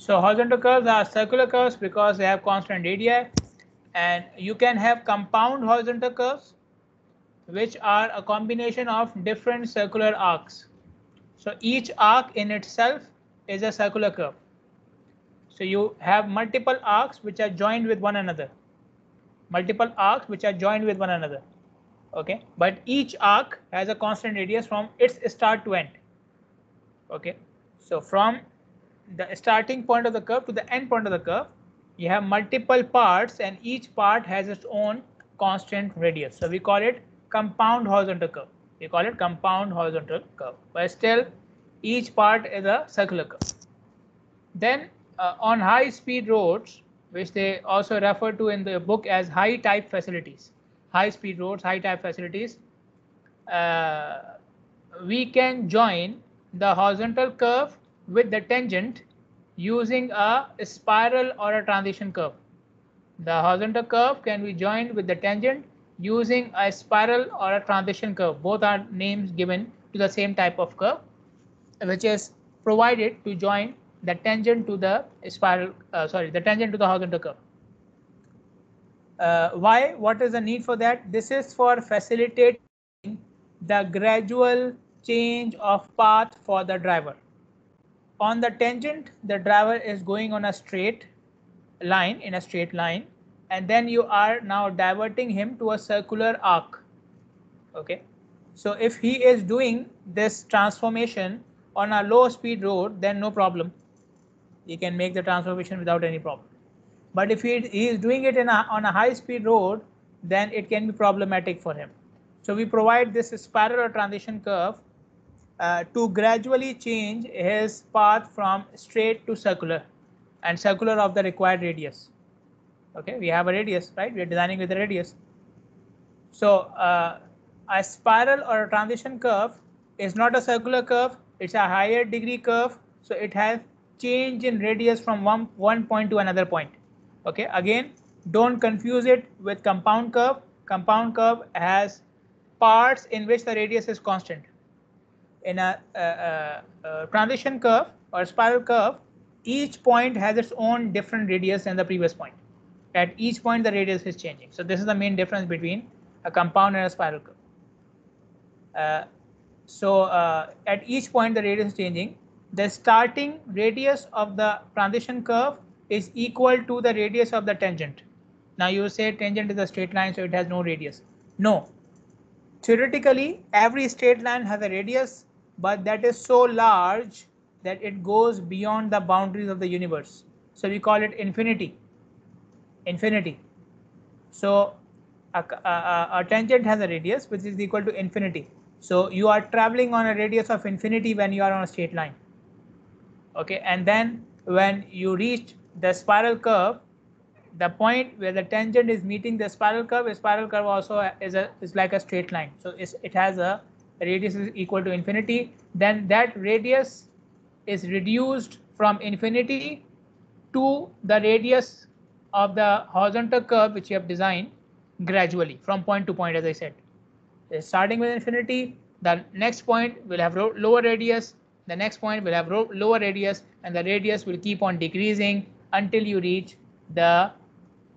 So horizontal curves are circular curves because they have constant radii, and you can have compound horizontal curves, which are a combination of different circular arcs. So each arc in itself is a circular curve. So you have multiple arcs which are joined with one another. Multiple arcs which are joined with one another. Okay, but each arc has a constant radius from its start to end. Okay, so from the starting point of the curve to the end point of the curve, you have multiple parts, and each part has its own constant radius. So we call it compound horizontal curve. We call it compound horizontal curve, but still each part is a circular curve. Then on high speed roads, which they also refer to in the book as high type facilities, high speed roads, high type facilities, uh, we can join the horizontal curve with the tangent using a spiral or a transition curve. The horizontal curve can be joined with the tangent using a spiral or a transition curve. Both are names given to the same type of curve, which is provided to join the tangent to the spiral, the tangent to the horizontal curve. Why? What is the need for that? This is for facilitating the gradual change of path for the driver. On the tangent, the driver is going on a straight line, in a straight line, and then you are now diverting him to a circular arc. Okay, so if he is doing this transformation on a low speed road, then no problem, he can make the transformation without any problem. But if he is doing it on a high speed road, then it can be problematic for him. So we provide this spiral or transition curve to gradually change his path from straight to circular, and circular of the required radius. Okay, we have a radius, right? We are designing with a radius. So a spiral or a transition curve is not a circular curve, it's a higher degree curve. So it has change in radius from one point to another point. Okay, again, don't confuse it with compound curve. Compound curve has parts in which the radius is constant. In a transition curve or spiral curve, each point has its own different radius than the previous point. At each point, the radius is changing. So this is the main difference between a compound and a spiral curve. At each point, the radius is changing. The starting radius of the transition curve is equal to the radius of the tangent. Now you say tangent is a straight line, so it has no radius. No. Theoretically, every straight line has a radius, but that is so large that it goes beyond the boundaries of the universe. So we call it infinity. Infinity. So a tangent has a radius which is equal to infinity. So you are traveling on a radius of infinity when you are on a straight line. Okay, and then when you reach the spiral curve, the point where the tangent is meeting the spiral curve also is like a straight line. So it has a radius is equal to infinity. Then that radius is reduced from infinity to the radius of the horizontal curve which you have designed gradually from point to point, as I said. Starting with infinity, the next point will have lower radius, the next point will have lower radius, and the radius will keep on decreasing until you reach the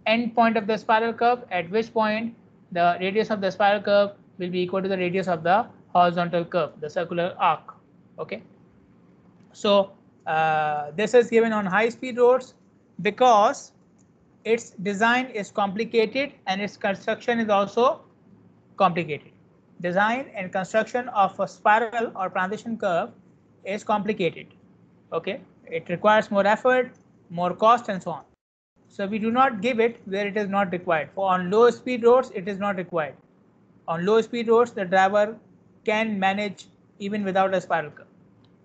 end point of the spiral curve, at which point the radius of the spiral curve will be equal to the radius of the horizontal curve, the circular arc. Okay, so this is given on high speed roads because its design is complicated and its construction is also complicated. Design and construction of a spiral or transition curve is complicated. Okay, it requires more effort, more cost, and so on. So we do not give it where it is not required. For on low speed roads, it is not required. On low speed roads, the driver can manage even without a spiral curve.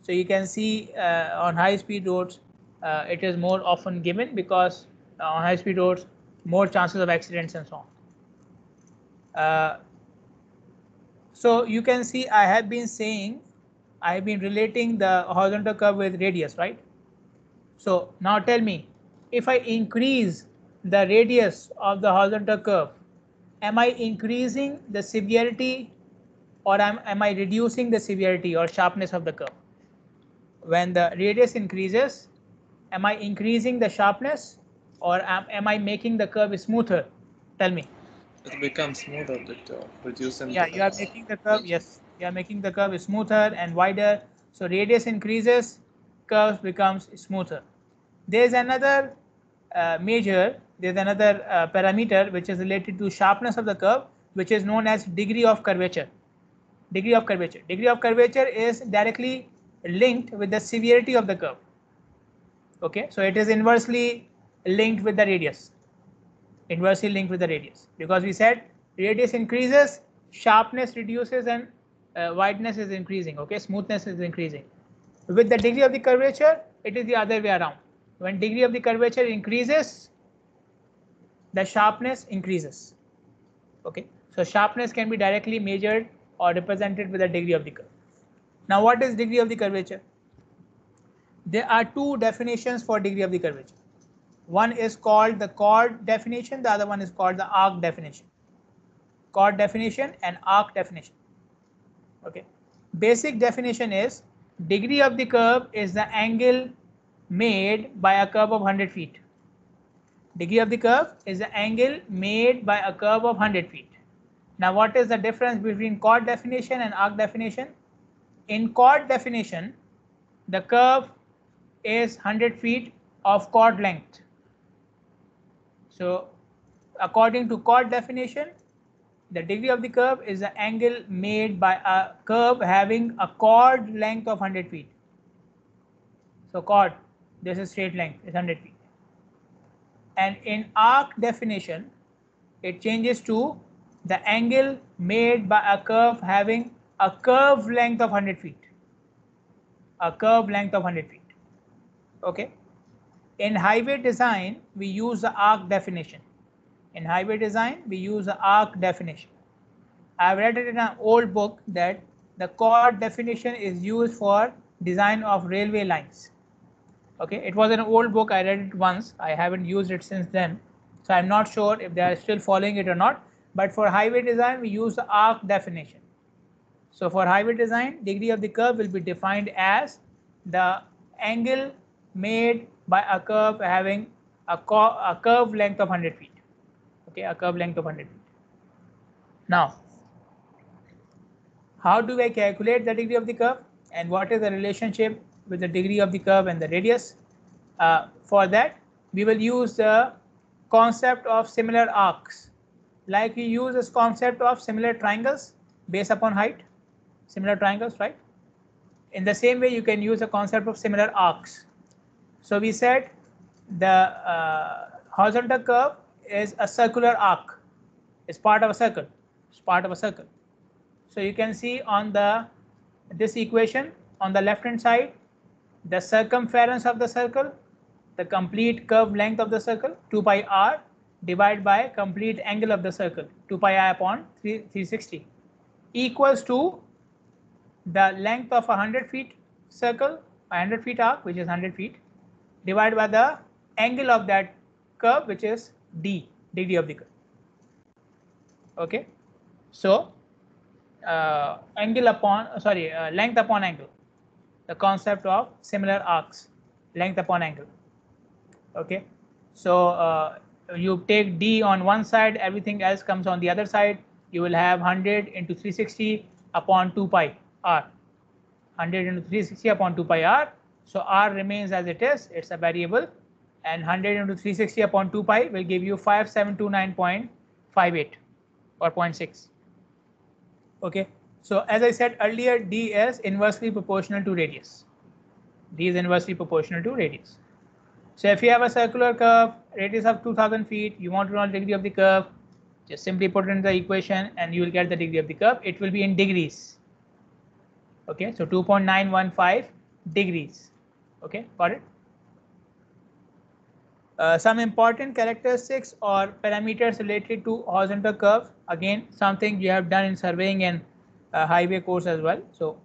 So you can see on high speed roads, it is more often given because on high speed roads, more chances of accidents and so on. So you can see I have been saying, I have been relating the horizontal curve with radius, right? So now tell me, if I increase the radius of the horizontal curve, am I increasing the severity or am I reducing the severity or sharpness of the curve? When the radius increases Am I increasing the sharpness or am I making the curve smoother? Tell me. It becomes smoother, Doctor, reducing Yeah, you are making the curve. Yes, you are making the curve smoother and wider. So radius increases, curve becomes smoother. There is another measure. There is another parameter which is related to sharpness of the curve, which is known as degree of curvature. Degree of curvature. Degree of curvature is directly linked with the severity of the curve. Okay, so it is inversely linked with the radius. Inversely linked with the radius, because we said radius increases, sharpness reduces, and wideness is increasing. Okay, smoothness is increasing. With the degree of the curvature, it is the other way around. When degree of the curvature increases, the sharpness increases. Okay, so sharpness can be directly measured or represented with the degree of the curve. Now, what is degree of the curvature? There are two definitions for degree of the curvature. One is called the chord definition, the other one is called the arc definition. Chord definition and arc definition. Okay, basic definition is degree of the curve is the angle made by a curve of 100 feet. Degree of the curve is the angle made by a curve of 100 feet. Now, what is the difference between chord definition and arc definition? In chord definition, the curve is 100 feet of chord length. So, according to chord definition, the degree of the curve is the angle made by a curve having a chord length of 100 feet. So, chord, this is straight length, is 100 feet. And in arc definition, it changes to the angle made by a curve having a curve length of 100 feet. A curve length of 100 feet. Okay. In highway design, we use the arc definition. In highway design, we use the arc definition. I've read it in an old book that the chord definition is used for design of railway lines. Okay, it was an old book. I read it once. I haven't used it since then, so I'm not sure if they are still following it or not. But for highway design, we use the arc definition. So for highway design, degree of the curve will be defined as the angle made by a curve having a curve length of 100 feet. Okay, a curve length of 100 feet. Now, how do I calculate the degree of the curve, and what is the relationship with the degree of the curve and the radius? For that, we will use the concept of similar arcs, like we use this concept of similar triangles based upon height. Similar triangles, right? In the same way, you can use the concept of similar arcs. So we said the horizontal curve is a circular arc. It's part of a circle. It's part of a circle. So you can see on this equation on the left hand side, the circumference of the circle, the complete curve length of the circle, 2 pi r divided by complete angle of the circle, 2 pi I upon 360, equals to the length of a 100 feet circle, a 100 feet arc, which is 100 feet, divided by the angle of that curve, which is d, degree of the curve. Okay, so length upon angle, the concept of similar arcs, length upon angle. Okay, so you take d on one side, everything else comes on the other side. You will have 100 into 360 upon 2 pi r. 100 into 360 upon 2 pi r. So r remains as it is, it's a variable, and 100 into 360 upon 2 pi will give you 5729.58 or 0.6. Okay, so as I said earlier, d is inversely proportional to radius. D is inversely proportional to radius. So if you have a circular curve, radius of 2000 feet, you want to know the degree of the curve, just simply put it in the equation and you will get the degree of the curve. It will be in degrees. Okay, so 2.915 degrees. Okay, got it? Some important characteristics or parameters related to horizontal curve. Again, something you have done in surveying and highway course as well. So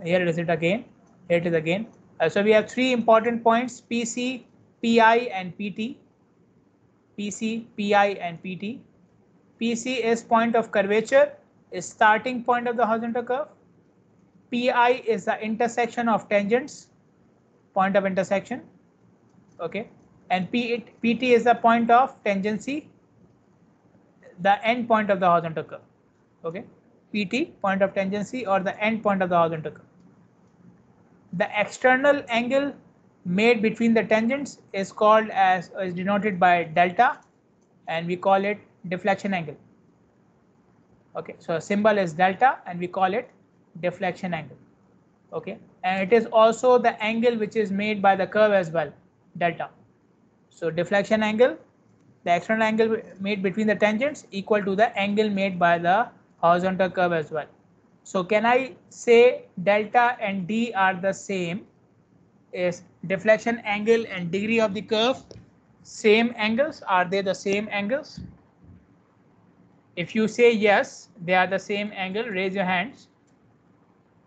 here it is again. Here it is again. So we have three important points: PC, PI, and PT. PC, PI, and PT. PC is point of curvature, is starting point of the horizontal curve. PI is the intersection of tangents, point of intersection. Okay, and PT is the point of tangency, the end point of the horizontal curve. Okay, PT, point of tangency, or the end point of the horizontal curve. The external angle made between the tangents is called as, is denoted by delta, and we call it deflection angle. Okay, so a symbol is delta and we call it deflection angle. Okay, and it is also the angle which is made by the curve as well, delta. So deflection angle, the external angle made between the tangents, equal to the angle made by the horizontal curve as well. So can I say delta and D are the same? Is deflection angle and degree of the curve same angles? Are they the same angles? If you say yes, they are the same angle, raise your hands.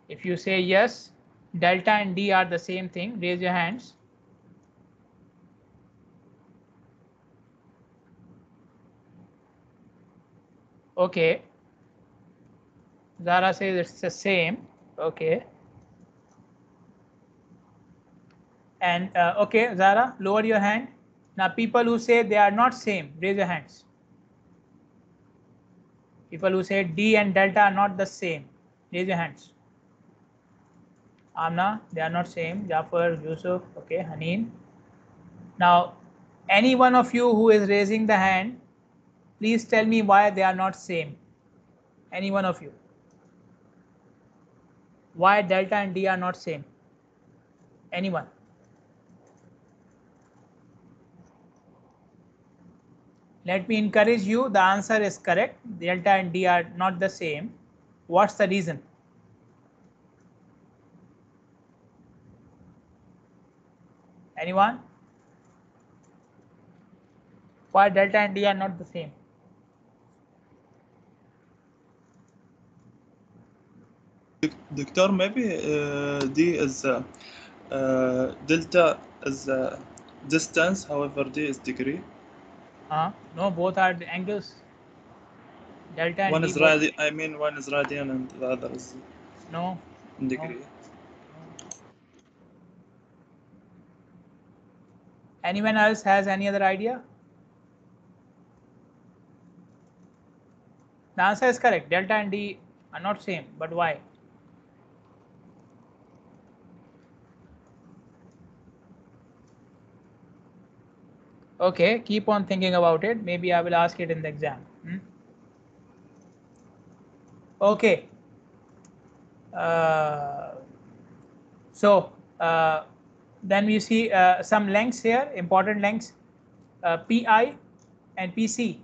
If you say yes, delta and D are the same thing, raise your hands. Okay, Zara says it's the same. Okay, and okay, Zara, lower your hand. Now people who say they are not same, raise your hands. People who say D and delta are not the same, raise your hands. Amna, they are not same. Jafar, Yusuf, okay, Haneen. Now, any one of you who is raising the hand, please tell me why they are not same. Any one of you. Why delta and D are not same? Anyone? Let me encourage you. The answer is correct. Delta and D are not the same. What's the reason? Anyone? Why delta and D are not the same? Doctor, maybe D is delta is distance, however D is degree. No, both are the angles. Delta and One D is both. I mean one is radian and the other is No. degree. No. Anyone else has any other idea? The answer is correct. Delta and D are not same, but why? Okay, keep on thinking about it. Maybe I will ask it in the exam. Okay. So then we see some lengths here, important lengths, PI and PC.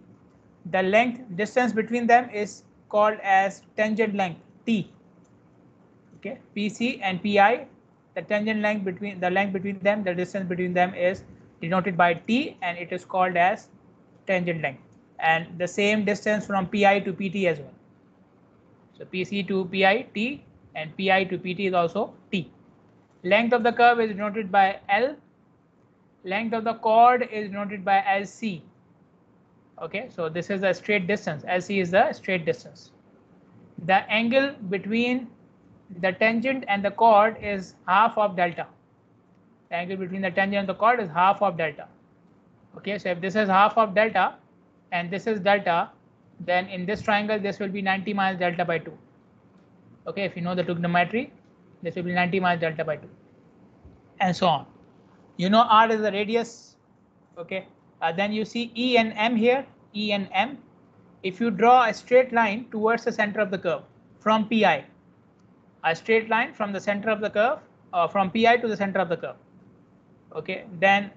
The length distance between them is called as tangent length, T. Okay, PC and PI, the tangent length between them, the distance between them is denoted by T, and it is called as tangent length. And the same distance from PI to PT as well. So PC to PI T, and PI to PT is also T. Length of the curve is denoted by L. Length of the chord is denoted by LC. Okay, so this is the straight distance. LC is the straight distance. The angle between the tangent and the chord is half of delta. The angle between the tangent and the chord is half of delta. Okay, so if this is half of delta and this is delta, then in this triangle this will be 90 minus delta by 2. Okay, if you know the trigonometry, this will be 90 minus delta by 2, and so on. You know R is the radius. Okay, then you see E and M here, E and M. If you draw a straight line towards the center of the curve from PI, a straight line from the center of the curve, from PI to the center of the curve. Okay, then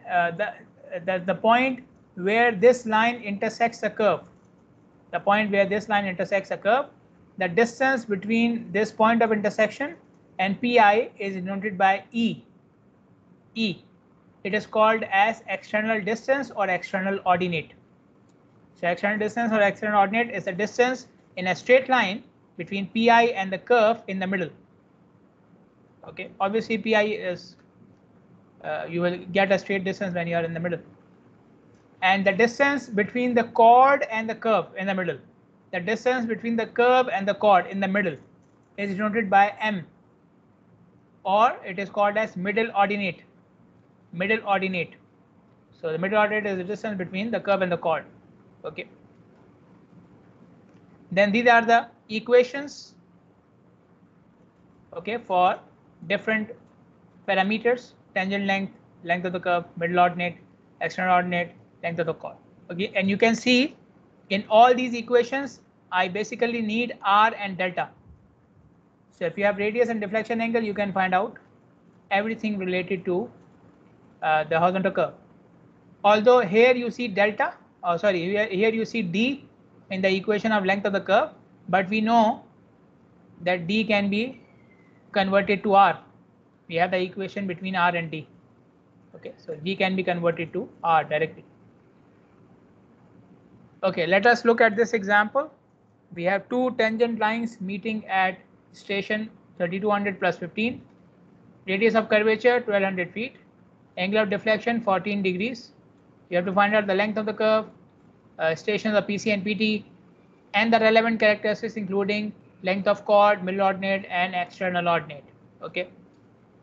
the point where this line intersects the curve, the point where this line intersects a curve, the distance between this point of intersection and PI is denoted by E. E. It is called as external distance or external ordinate. So external distance or external ordinate is the distance in a straight line between PI and the curve in the middle. Okay, obviously PI is you will get a straight distance when you are in the middle. And the distance between the chord and the curve in the middle, the distance between the curve and the chord in the middle is denoted by M, or it is called as middle ordinate. Middle ordinate. So the middle ordinate is the distance between the curve and the chord. Okay. Then these are the equations, okay, for different parameters: tangent length, length of the curve, middle ordinate, external ordinate, length of the chord. Okay, and you can see in all these equations I basically need r and delta. So if you have radius and deflection angle, you can find out everything related to the horizontal curve. Although here you see delta, here you see d in the equation of length of the curve, but we know that d can be converted to r. We have the equation between r and d. Okay, so d can be converted to r directly. Okay, let us look at this example. We have two tangent lines meeting at station 3200 plus 15. Radius of curvature 1200 feet. Angle of deflection 14 degrees. You have to find out the length of the curve, stations of PC and PT, and the relevant characteristics including length of chord, middle ordinate, and external ordinate. Okay,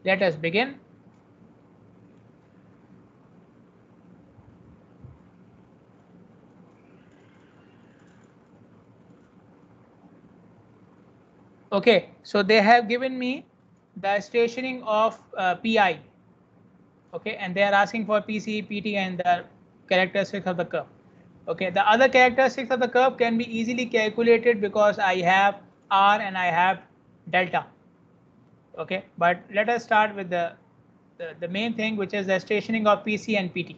let us begin. Okay, so they have given me the stationing of PI. Okay, and they are asking for PC, PT, and the characteristics of the curve. Okay, the other characteristics of the curve can be easily calculated because I have R and I have delta. Okay, but let us start with the main thing, which is the stationing of PC and PT.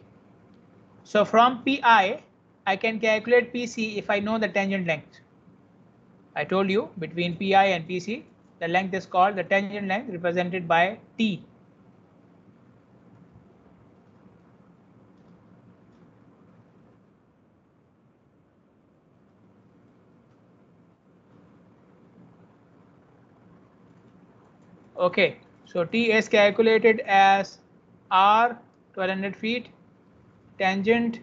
So from PI, I can calculate PC if I know the tangent length. I told you between PI and PC, the length is called the tangent length, represented by T. Okay, so T is calculated as R 1200 feet, tangent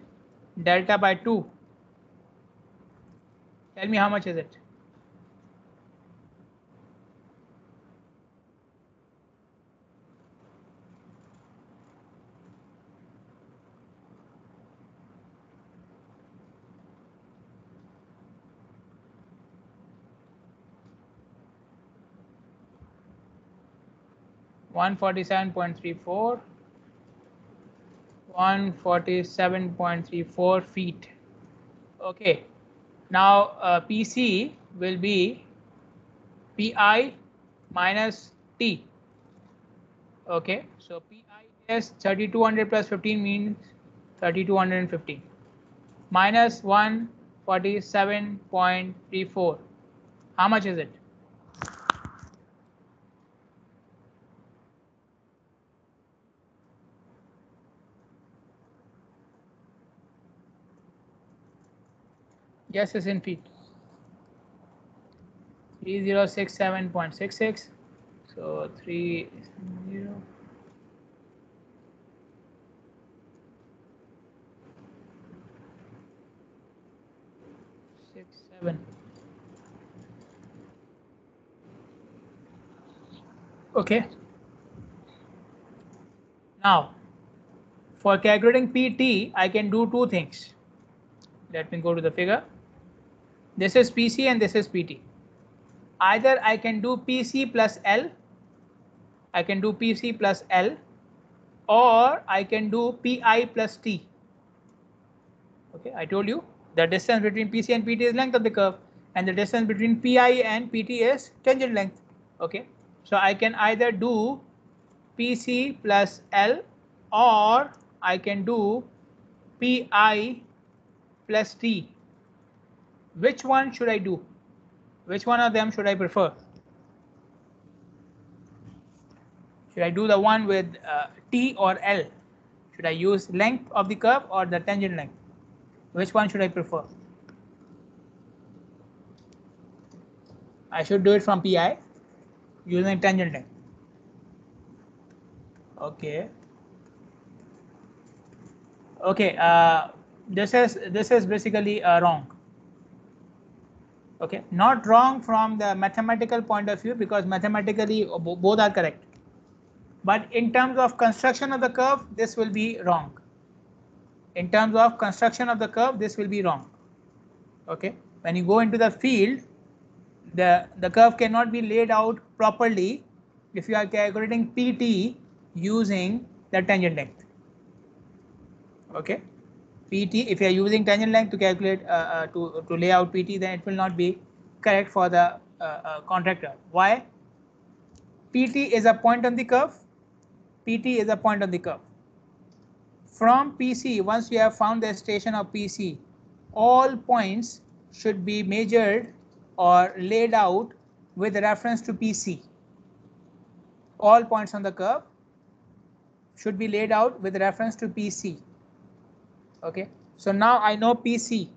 delta by 2. Tell me how much is it? $147.34, 147.34 feet. Okay, now PC will be PI minus T. Okay, so PI is 3200 plus 15 means 3215 minus 147.34. How much is it? Yes, it's in feet. 3067.66. So 30. 67. Okay. Now, for calculating PT, I can do two things. Let me go to the figure. This is PC and this is PT. Either I can do PC plus L, I can do PC plus L, or I can do PI plus T. Okay, I told you the distance between PC and PT is length of the curve, and the distance between PI and PT is tangent length. Okay, so I can either do PC plus L, or I can do PI plus T. Which one should I do? Which one of them should I prefer? Should I do the one with T or L? Should I use length of the curve or the tangent length? Which one should I prefer? I should do it from PI using tangent length. Okay. Okay. This is basically wrong. Okay, not wrong from the mathematical point of view, because mathematically both are correct. But in terms of construction of the curve, this will be wrong. in terms of construction of the curve, this will be wrong. Okay, when you go into the field, the curve cannot be laid out properly if you are calculating PT using the tangent length. Okay, PT, if you are using tangent length to calculate to lay out PT, then it will not be correct for the contractor. Why? PT is a point on the curve. PT is a point on the curve. From PC, once you have found the station of PC, all points should be measured or laid out with reference to PC. All points on the curve should be laid out with reference to PC. Okay, so now I know PC.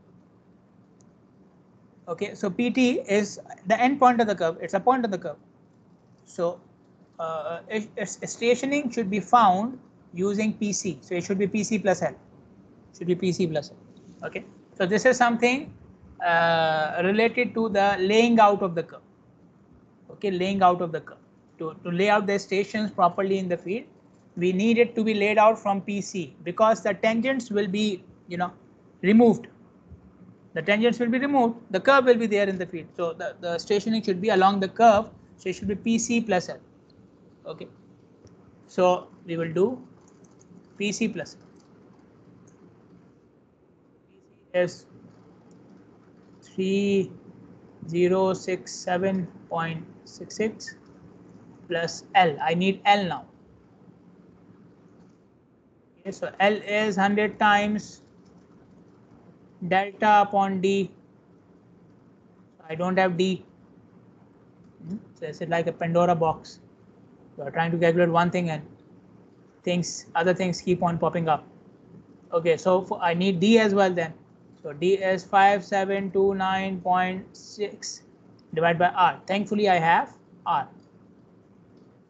Okay, so PT is the end point of the curve. It's a point on the curve. So stationing should be found using PC. So it should be PC plus L. Should be PC plus L. Okay, so this is something related to the laying out of the curve. Okay, laying out of the curve. To lay out the stations properly in the field, we need it to be laid out from PC, because the tangents will be, removed. The tangents will be removed. The curve will be there in the field. So the stationing should be along the curve. So it should be PC plus L. Okay, so we will do PC plus L. PC is 3067.66 plus L. I need L now. Okay, so L is 100 times delta upon D. I don't have D. So it's like a Pandora box. You are trying to calculate one thing and other things keep on popping up. Okay, so I need D as well then. So D is 5729.6 divided by R. Thankfully I have R.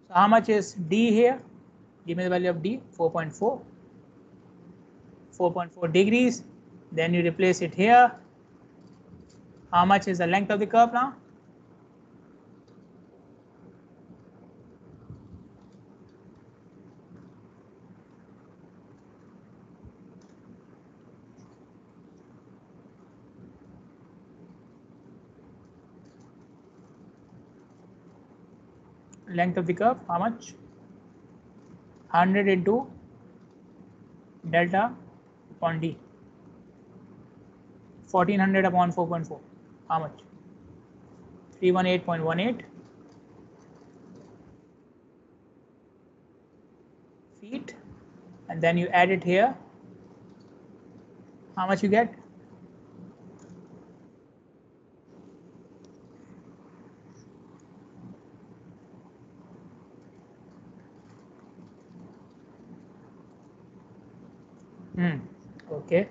So how much is D here? Give me the value of D, 4.4. 4.4 degrees. Then you replace it here. How much is the length of the curve now? Length of the curve, how much? 100 into delta upon D. 1400 upon 4.4. How much? 318.18 feet. And then you add it here. How much you get? Okay.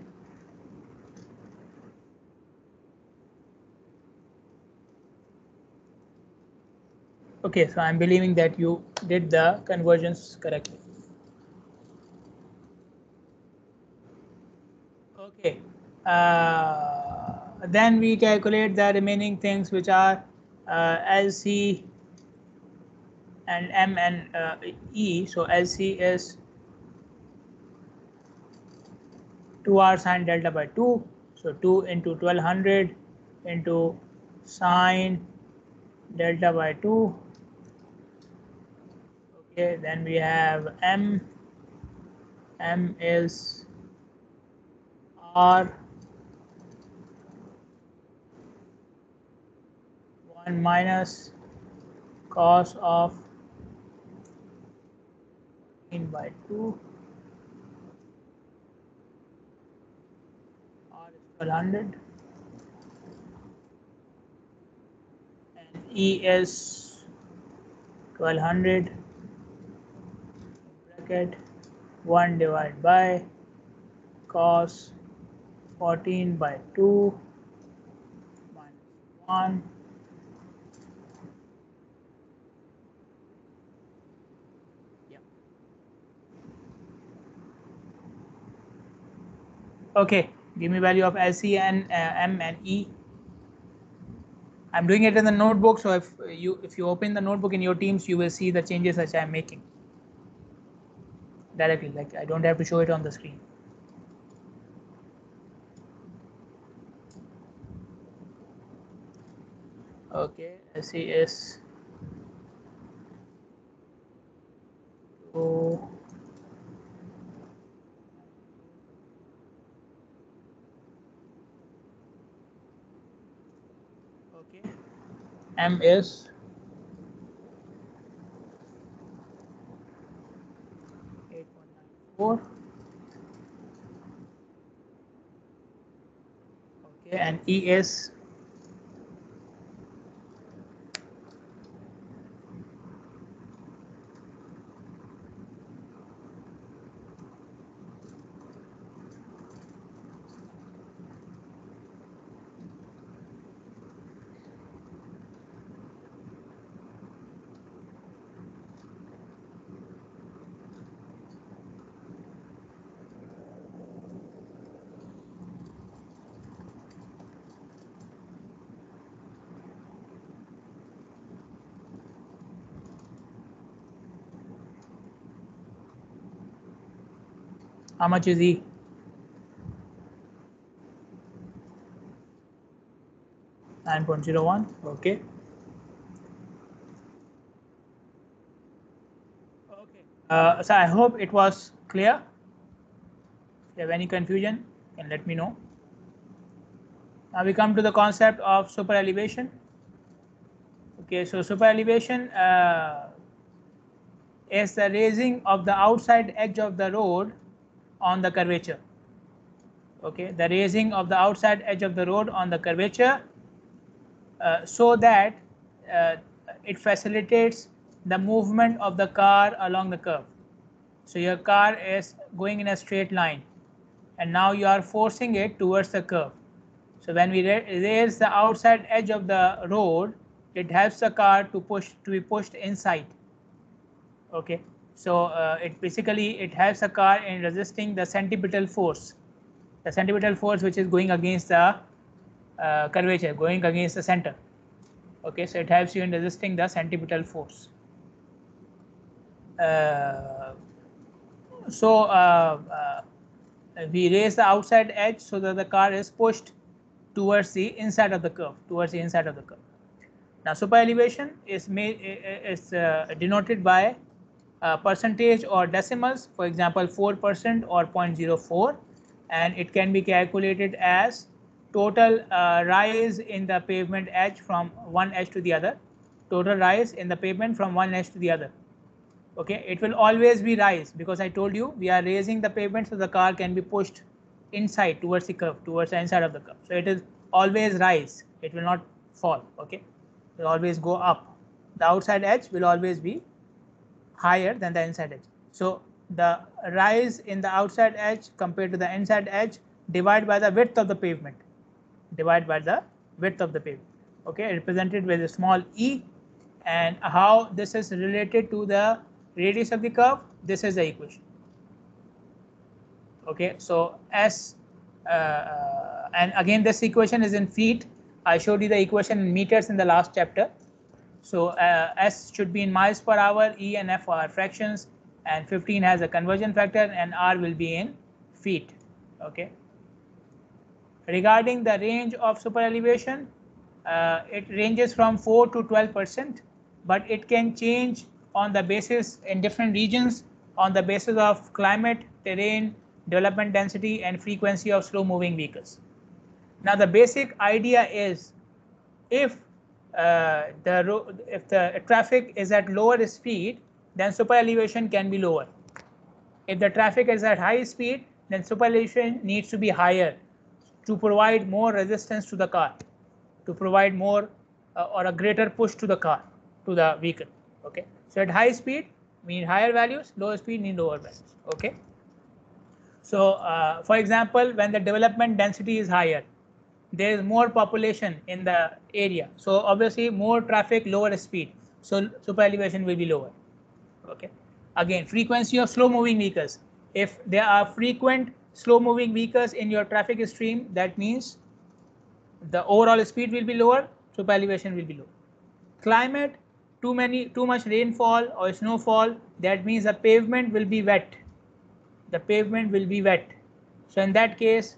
Okay, so I'm believing that you did the conversions correctly. Okay. Then we calculate the remaining things, which are LC and M and E. So LC is 2R sine delta by 2. So 2 into 1200 into sine delta by 2. Okay, then we have M. M is R 1 minus cos of 14 by 2. R is 1200. And E is 1200 bracket 1 divided by cos 14 by 2 minus 1. Okay, give me value of LC and M and E. I'm doing it in the notebook, so if you open the notebook in your Teams, you will see the changes that I'm making directly. Like I don't have to show it on the screen. Okay, SES to okay, M is 8.94. Okay, and E is how much is E? 9.01. Okay. Okay. So I hope it was clear. If you have any confusion, can let me know. Now we come to the concept of super elevation. Okay, so super elevation is the raising of the outside edge of the road on the curvature. Okay, the raising of the outside edge of the road on the curvature so that uh, it facilitates the movement of the car along the curve. So your car is going in a straight line and now you are forcing it towards the curve. So when we raise the outside edge of the road, it helps the car to be pushed inside. Okay, so it helps the car in resisting the centripetal force, which is going against the curvature, going against the center. Okay, so it helps you in resisting the centripetal force. Uh, so we raise the outside edge so that the car is pushed towards the inside of the curve, Now super elevation is denoted by percentage or decimals, for example 4% or 0.04, and it can be calculated as total rise in the pavement edge from one edge to the other, total rise in the pavement from one edge to the other. Okay, it will always be rise because I told you we are raising the pavement so the car can be pushed inside towards the curve, towards the inside of the curve. So it is always rise, it will not fall. Okay, it will always go up. The outside edge will always be higher than the inside edge. So the rise in the outside edge compared to the inside edge divided by the width of the pavement, okay, represented with a small e. And how this is related to the radius of the curve, this is the equation. Okay, so S and again this equation is in feet. I showed you the equation in meters in the last chapter. So S should be in miles per hour, E and F are fractions, and 15 has a conversion factor, and R will be in feet. Okay. Regarding the range of super elevation, it ranges from 4 to 12%, but it can change on the basis in different regions on the basis of climate, terrain, development density, and frequency of slow moving vehicles. Now the basic idea is if the traffic is at lower speed, then super elevation can be lower. If the traffic is at high speed, then super elevation needs to be higher to provide more resistance to the car, to provide more or a greater push to the car, to the vehicle. Okay, so at high speed we need higher values, lower speed need lower values. Okay, so for example, when the development density is higher, there is more population in the area, so obviously more traffic, lower speed, so super elevation will be lower. Okay, again frequency of slow moving vehicles, if there are frequent slow moving vehicles in your traffic stream, that means the overall speed will be lower, super elevation will be low. Climate, too much rainfall or snowfall, that means the pavement will be wet, so in that case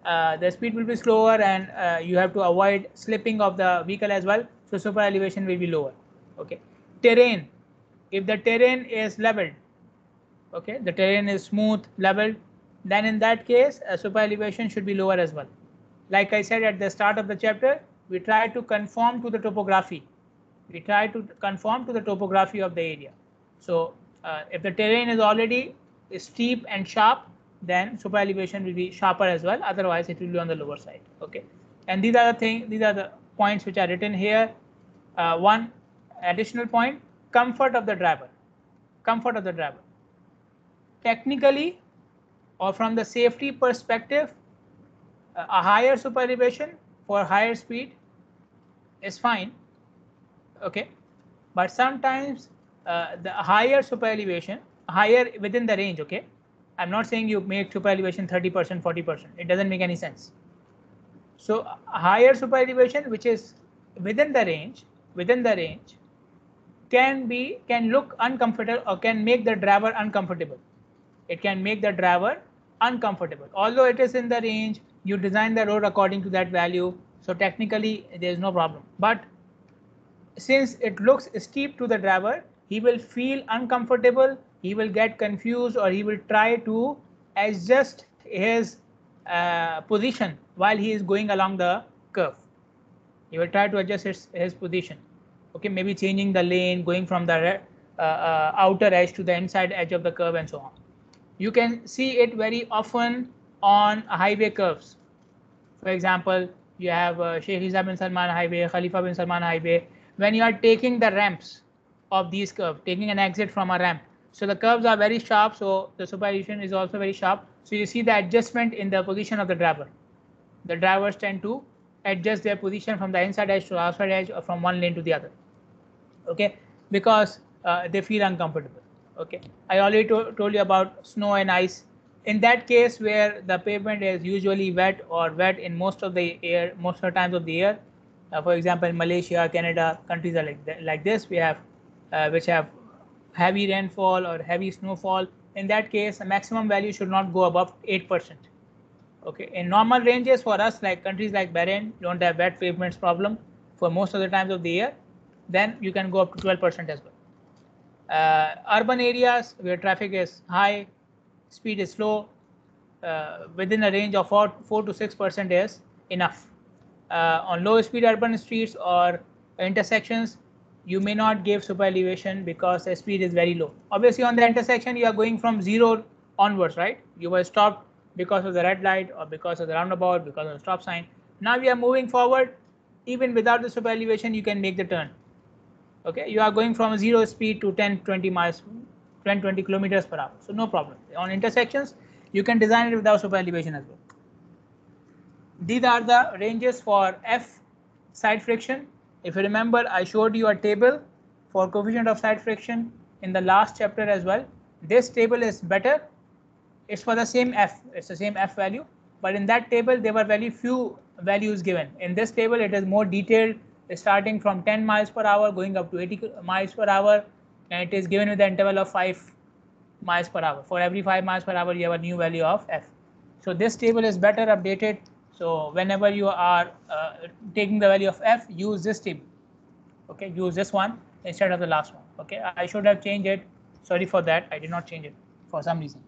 the speed will be slower, and you have to avoid slipping of the vehicle as well, so super elevation will be lower. Okay. Terrain, if the terrain is leveled, okay, the terrain is smooth, leveled, then in that case super elevation should be lower as well. Like I said at the start of the chapter, we try to conform to the topography. We try to conform to the topography of the area. So if the terrain is already steep and sharp, then super elevation will be sharper as well. Otherwise, it will be on the lower side. Okay, and these are the things. These are the points which are written here. One additional point: comfort of the driver. Comfort of the driver. Technically, or from the safety perspective, a higher super elevation for higher speed is fine. Okay, but sometimes the higher super elevation, higher within the range. Okay, I'm not saying you make super elevation 30%, 40%. It doesn't make any sense. So higher super elevation, which is within the range, can look uncomfortable or can make the driver uncomfortable. It can make the driver uncomfortable. Although it is in the range, you design the road according to that value, so technically there is no problem. But since it looks steep to the driver, he will feel uncomfortable, he will get confused, or he will try to adjust his position while he is going along the curve. He will try to adjust his position. Okay, maybe changing the lane, going from the outer edge to the inside edge of the curve, and so on. You can see it very often on highway curves. For example, you have Sheikh Isa bin Salman Highway, Khalifa bin Salman Highway. When you are taking the ramps of these curves, taking an exit from a ramp, so the curves are very sharp, so the super elevation is also very sharp. So you see the adjustment in the position of the driver. The drivers tend to adjust their position from the inside edge to the outside edge, or from one lane to the other. Okay, because they feel uncomfortable. Okay, I already told you about snow and ice. In that case, where the pavement is usually wet or wet in most of the times of the year, for example, in Malaysia, Canada, countries are like this, we have which have heavy rainfall or heavy snowfall. In that case, the maximum value should not go above 8%. Okay, in normal ranges for us, like countries like Bahrain, don't have wet pavements problem for most of the times of the year, then you can go up to 12% as well. Urban areas where traffic is high, speed is slow, within a range of 4 to 6% is enough. On low speed urban streets or intersections, you may not give super elevation because the speed is very low. Obviously, on the intersection, you are going from 0 onwards, right? You were stopped because of the red light, or because of the roundabout, because of the stop sign. Now we are moving forward. Even without the super elevation, you can make the turn. Okay, you are going from 0 speed to 10-20 miles, 10-20 kilometers per hour. So no problem. On intersections, you can design it without super elevation as well. These are the ranges for F side friction. If you remember, I showed you a table for coefficient of side friction in the last chapter as well. This table is better. It's for the same F. It's the same F value, but in that table there were very few values given. In this table, it is more detailed, starting from 10 miles per hour going up to 80 miles per hour, and it is given with the interval of 5 miles per hour. For every 5 miles per hour, you have a new value of F. So this table is better updated. So whenever you are taking the value of F, use this table. Okay, use this one instead of the last one. Okay, I should have changed it. Sorry for that. I did not change it for some reason.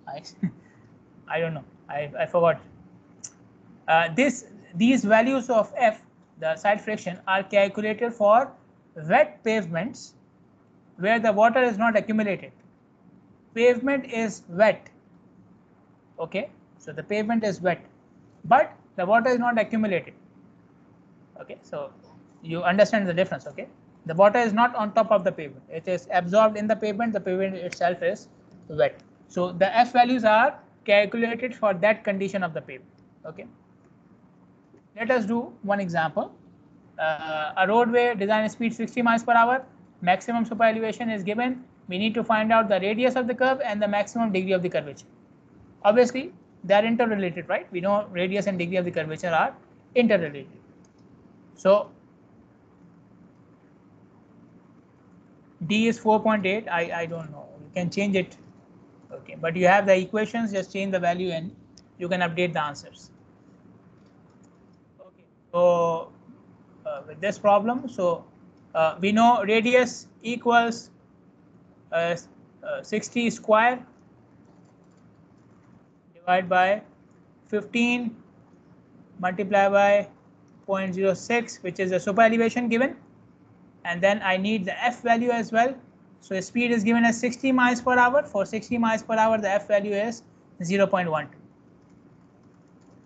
I don't know. I forgot. These values of F, the side friction, are calculated for wet pavements where the water is not accumulated. Pavement is wet. Okay, so the pavement is wet, but the water is not accumulated. Okay, so you understand the difference. Okay, the water is not on top of the pavement, it is absorbed in the pavement itself is wet. So the F values are calculated for that condition of the pavement. Okay, let us do one example. A roadway design speed 60 miles per hour, maximum super elevation is given. We need to find out the radius of the curve and the maximum degree of the curvature. Obviously, they are interrelated, right? We know radius and degree of the curvature are interrelated. So D is 4.8. I don't know. You can change it. Okay, but you have the equations. Just change the value and you can update the answers. Okay. So with this problem, so We know radius equals 60 square divided by 15 multiplied by 0.06, which is the super elevation given, and then I need the f value as well. So speed is given as 60 miles per hour. For 60 miles per hour, the f value is 0.12.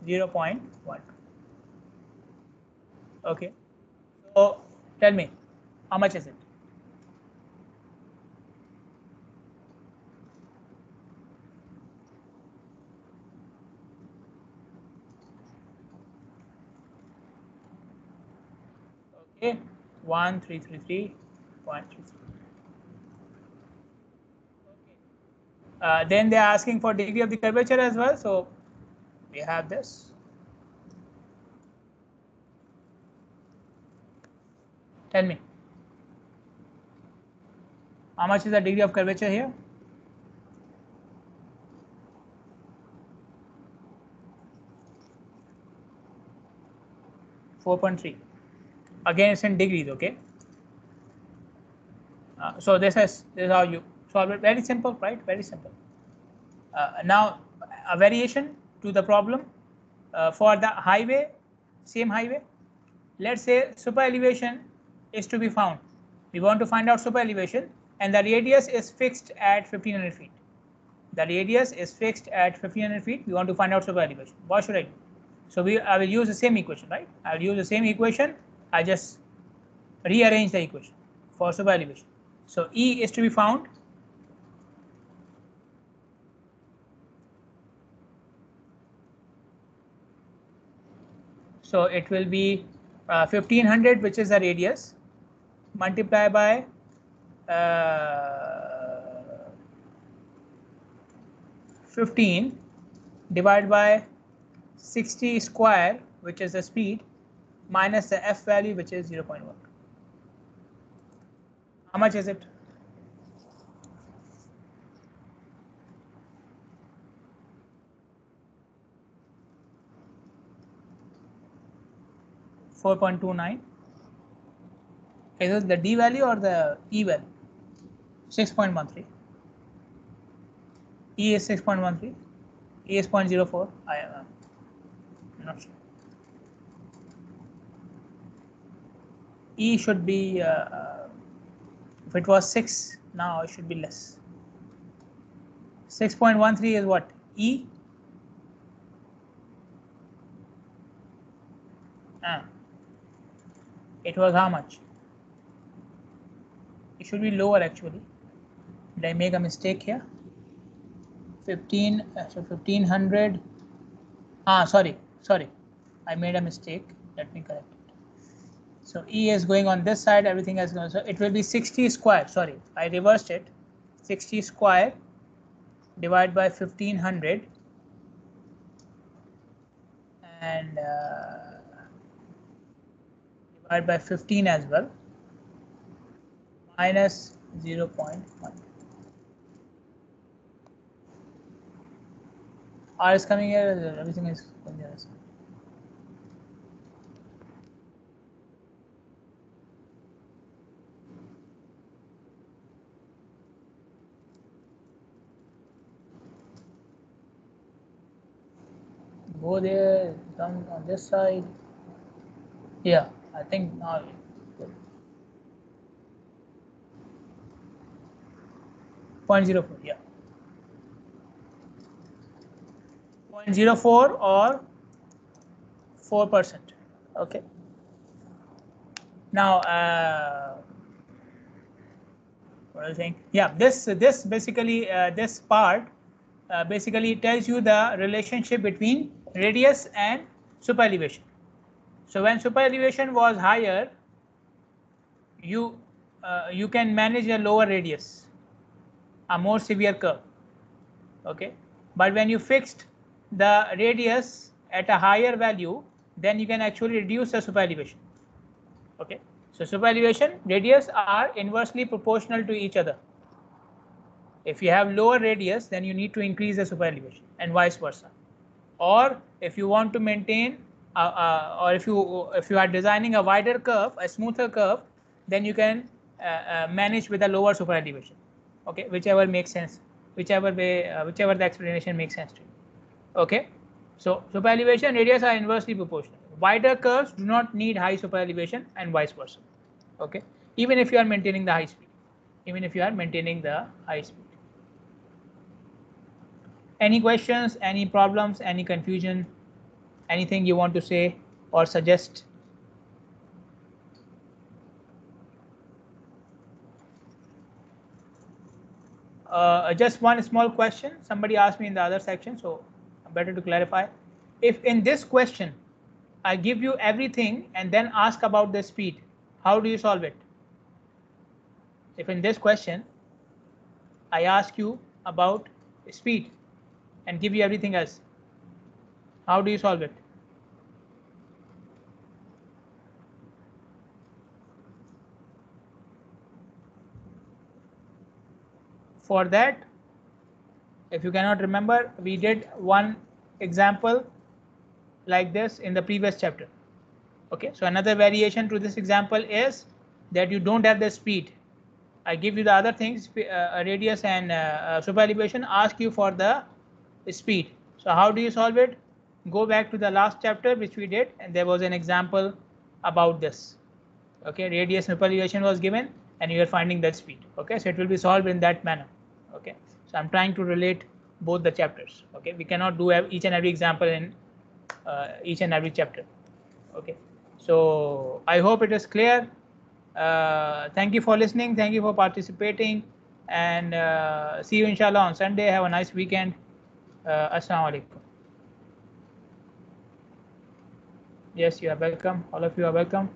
0.12. Okay. So tell me, how much is it? Okay, 1333.33. Then they are asking for degree of the curvature as well. So we have this. Tell me, how much is the degree of curvature here? 4.3. Again, it's in degrees. Okay. So this is how you solve it. Very simple, right? Very simple. Now a variation to the problem for the highway, same highway. Let's say super elevation is to be found. We want to find out super elevation, and the radius is fixed at 1500 feet. The radius is fixed at 1500 feet. We want to find out super elevation. What should I do? So I will use the same equation, right? I will use the same equation. I just rearrange the equation for super elevation. So E is to be found. So it will be 1500, which is the radius, multiplied by 15 divided by 60 square, which is the speed, minus the f value, which is 0.1. How much is it? $4.29. Is it the D value or the E value? 6.13. E is 6.13. E is 0.04. I am not sure. E should be, if it was 6, now it should be less. 6.13 is what? E? It was how much? It should be lower actually. Did I make a mistake here? 15, so 1500. Sorry. I made a mistake. Let me correct it. So E is going on this side, everything is going, so it will be 60 square. Sorry, I reversed it. 60 square divided by 1500 and divided by 15 as well, minus 0.1. R is coming here, everything is going there. Go there, come on this side. Yeah, I think now. 0.04, yeah. 0.04 or 4%. Okay. Now, what do you think? Yeah, this basically this part basically tells you the relationship between radius and super elevation. So when super elevation was higher, you can manage a lower radius, a more severe curve. Okay, but when you fixed the radius at a higher value, then you can actually reduce the super elevation. Okay, so super elevation, radius are inversely proportional to each other. If you have lower radius, then you need to increase the super elevation, and vice versa. Or if you want to maintain, or if you are designing a wider curve, a smoother curve, then you can manage with a lower super elevation. Okay, whichever makes sense, whichever way, whichever the explanation makes sense to you. Okay, so super elevation radius are inversely proportional. Wider curves do not need high super elevation and vice versa. Okay, even if you are maintaining the high speed, even if you are maintaining the high speed. Any questions, any problems, any confusion, anything you want to say or suggest? Just one small question. Somebody asked me in the other section, so better to clarify. If in this question I give you everything and then ask about the speed, how do you solve it? If in this question I ask you about speed and give you everything else, how do you solve it? For that, if you cannot remember, we did one example like this in the previous chapter. Okay, so another variation to this example is that you don't have the speed. I give you the other things, radius and super elevation, ask you for the speed. So how do you solve it? Go back to the last chapter which we did, and there was an example about this. Okay, radius super elevation was given and you are finding that speed. Okay, so it will be solved in that manner. Okay, so I'm trying to relate both the chapters. Okay, we cannot do each and every example in each and every chapter. Okay, so I hope it is clear. Thank you for listening, thank you for participating, and see you inshallah on Sunday. Have a nice weekend. Assalamu alaikum. Yes, you are welcome. All of you are welcome.